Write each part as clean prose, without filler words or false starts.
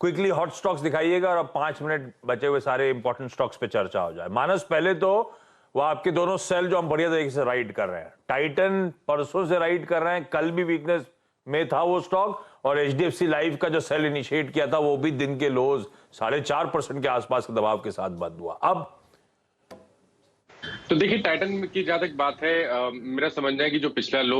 Quickly hot stocks दिखाइएगा और अब 5 minute बचे हुए सारे इंपॉर्टेंट स्टॉक्स पे चर्चा हो जाए। मानस, पहले तो वो आपके दोनों सेल जो हम बढ़िया तरीके से राइड कर रहे हैं, टाइटन परसों से राइड कर रहे हैं, कल भी वीकनेस में था वो स्टॉक, और एचडीएफसी लाइफ का जो सेल इनिशिएट किया था वो भी दिन के लोज 4.5% के आसपास के दबाव के साथ बंद हुआ। अब तो देखिए, टाइटन की जहां तक बात है, मेरा समझना है कि जो पिछला लो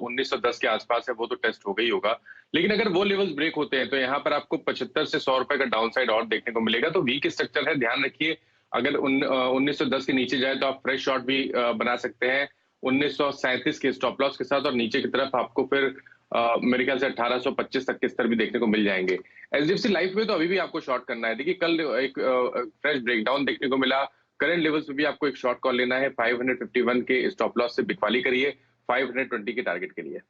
1910 के आसपास है वो तो टेस्ट हो गई होगा, लेकिन अगर वो लेवल्स ब्रेक होते हैं तो यहाँ पर आपको 75 से 100 रुपए का डाउन साइड और देखने को मिलेगा। तो वीक स्ट्रक्चर है, ध्यान रखिए। अगर 1910 के नीचे जाए तो आप फ्रेश शॉट भी बना सकते हैं 1937 के स्टॉप लॉस के साथ, और नीचे की तरफ आपको फिर मेरे ख्याल से 1825 तक के स्तर भी देखने को मिल जाएंगे। एचडीएफसी लाइफ में तो अभी भी आपको शॉर्ट करना है। देखिए, कल एक फ्रेश ब्रेकडाउन देखने को मिला, करंट लेवल्स पे भी आपको एक शॉर्ट कॉल लेना है। 551 के स्टॉप लॉस से बिकवाली करिए 520 के टारगेट के लिए।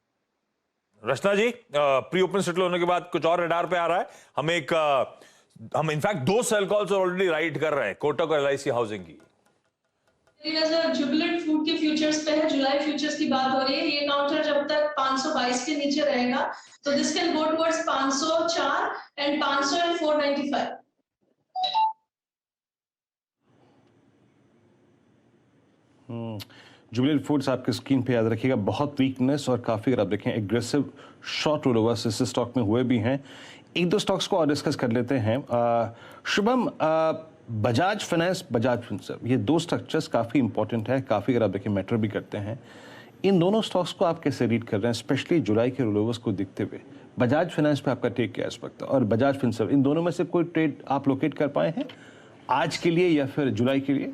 रचना जी, प्री ओपन सेटल होने के बाद कुछ और रडार पे आ रहा है। हम in fact 2 cell calls already write कर रहे हैं, कोटक और एलआईसी हाउसिंग की। जुबिलेंट फूड के फ्यूचर्स पे है, जुलाई फ्यूचर्स की बात हो रही है। ये काउंटर जब तक 522 के नीचे रहेगा तो this can go towards 504 and 500 and 495। Jubilant foods आपके स्क्रीन पे याद रखिएगा, बहुत वीकनेस और काफ़ी, अगर आप देखें, एग्रेसिव शॉर्ट रोल ओवर्स इस स्टॉक में हुए भी हैं। एक दो स्टॉक्स को और डिस्कस कर लेते हैं। शुभम, बजाज फाइनेंस, बजाज फिनसर्व, ये 2 स्ट्रक्चर्स काफ़ी इंपॉर्टेंट है, काफ़ी, अगर आप देखें, मैटर भी करते हैं। इन दोनों स्टॉक्स को आप कैसे रीड कर रहे हैं, स्पेशली जुलाई के रोल ओवर्स को देखते हुए? बजाज फाइनेंस पे आपका टेक क्या है इस वक्त, और बजाज फिनसर्व, इन दोनों में से कोई ट्रेड आप लोकेट कर पाए हैं आज के लिए या फिर जुलाई के लिए?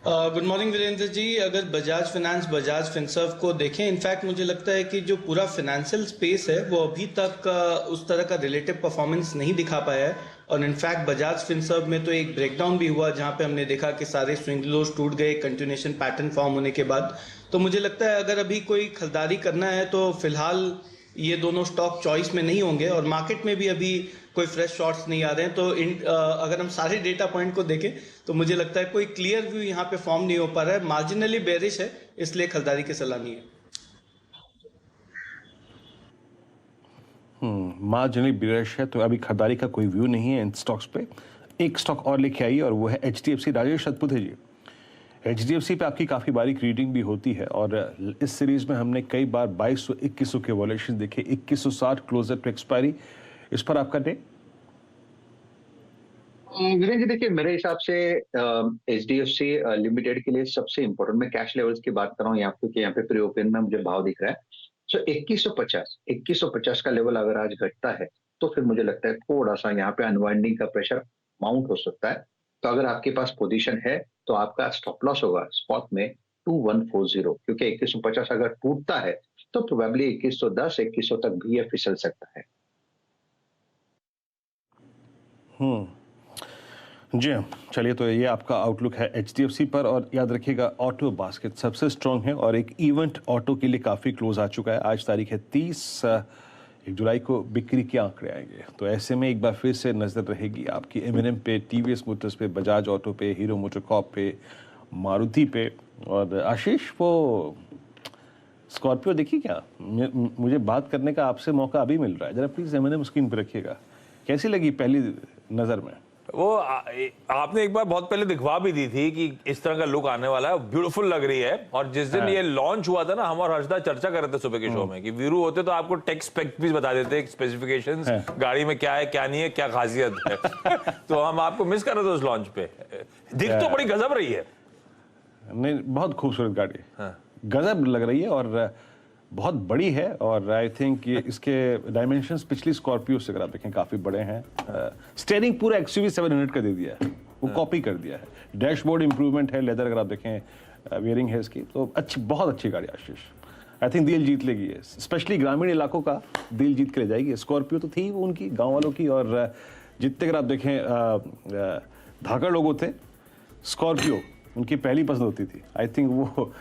Good morning Virendra ji. अगर बजाज फाइनेंस, बजाज फिनसर्व को देखें, इनफैक्ट मुझे लगता है कि जो पूरा फाइनेंशियल स्पेस है वो अभी तक उस तरह का रिलेटिव परफॉर्मेंस नहीं दिखा पाया है। और इनफैक्ट बजाज फिनसर्व में तो एक ब्रेकडाउन भी हुआ जहां पे हमने देखा कि सारे स्विंग लोज टूट गए कंटिन्यूएशन पैटर्न फॉर्म होने के बाद। तो मुझे लगता है अगर अभी कोई खरीदारी करना है तो फिलहाल ये दोनों स्टॉक चॉइस में नहीं होंगे, और मार्केट में भी अभी कोई फ्रेश शॉट्स नहीं आ रहे हैं। तो अगर हम सारे डेटा पॉइंट को देखें तो मुझे लगता है कोई क्लियर व्यू यहाँ पे फॉर्म नहीं हो पा रहा है, मार्जिनली बेरिश है, इसलिए खरीदारी की सलाह नहीं है। मार्जिनली बेरिश है तो अभी खरीदारी का कोई व्यू नहीं है इन स्टॉक्स पे। एक स्टॉक और लेके आई और वो है एचडीएफसी। राजेश सतपुथे जी, एचडीएफसी पे आपकी काफ़ी बारीक रीडिंग भी होती है, और इस सीरीज में हमने कई बार 2200-2100 के वॉल्यूशन देखे, 2160 क्लोजर टू एक्सपायरी। इस पर आपका टेक? वीरेंद्र जी, देखिए, मेरे हिसाब से एचडीएफसी लिमिटेड के लिए सबसे इंपॉर्टेंट, मैं कैश लेवल्स की बात कर रहा हूँ यहाँ, क्योंकि यहाँ पे प्री ओपन में मुझे भाव दिख रहा है। सो 2150 का लेवल अगर आज घटता है तो फिर मुझे लगता है थोड़ा सा यहाँ पे अनवाइंडिंग का प्रेशर माउंट हो सकता है। तो अगर आपके पास पोजीशन है तो आपका स्टॉप लॉस होगा स्पॉट में 2140, क्योंकि 2150 अगर टूटता है तो प्रोबेबली 2110, 2100 तक भी ये फिसल सकता है। जी हाँ, चलिए, तो ये आपका आउटलुक है एचडीएफसी पर। और याद रखिएगा, ऑटो बास्केट सबसे स्ट्रांग है और एक इवेंट ऑटो के लिए काफ़ी क्लोज आ चुका है। आज तारीख है 30 जुलाई को बिक्री के आंकड़े आएंगे, तो ऐसे में एक बार फिर से नज़र रहेगी आपकी एमएनएम पे, टीवीएस मोटर्स पे, बजाज ऑटो पे, हीरो मोटोकॉर्प पे, मारुति पे। और आशीष, वो स्कॉर्पियो देखी क्या? मुझे बात करने का आपसे मौका अभी मिल रहा है, जरा प्लीज़ एमएनएम स्क्रीन पर रखिएगा। कैसी लगी पहली नज़र में? वो आपने एक बार बहुत पहले दिखवा भी दी थी कि इस तरह का लुक आने वाला है, ब्यूटीफुल लग रही है। और जिस दिन ये लॉन्च हुआ था ना, हम और हर्षदा चर्चा कर रहे थे सुबह के शो में कि वीरू होते तो आपको टेक स्पेक भी बता देते, स्पेसिफिकेशंस, गाड़ी में क्या है क्या नहीं है, क्या खासियत है। तो हम आपको मिस कर रहे थे उस लॉन्च पे। दिख तो बड़ी गजब रही है। नहीं, बहुत खूबसूरत गाड़ी, गजब लग रही है और बहुत बड़ी है। और आई थिंक ये इसके डायमेंशंस पिछली स्कॉर्पियो से अगर आप देखें काफ़ी बड़े हैं। स्टीयरिंग पूरा एक्सयूवी 700 का दे दिया है, वो कॉपी कर दिया है। डैशबोर्ड इंप्रूवमेंट है, लेदर अगर आप देखें वेयरिंग है इसकी, तो अच्छी, बहुत अच्छी गाड़ी आशीष। आई थिंक दिल जीत लेगी है, स्पेशली ग्रामीण इलाकों का दिल जीत के ले जाएगी। स्कॉर्पियो तो थी वो उनकी गाँव वालों की, और जितने अगर आप देखें धाकड़ लोगों थे, स्कॉर्पियो उनकी पहली पसंद होती थी। आई थिंक वो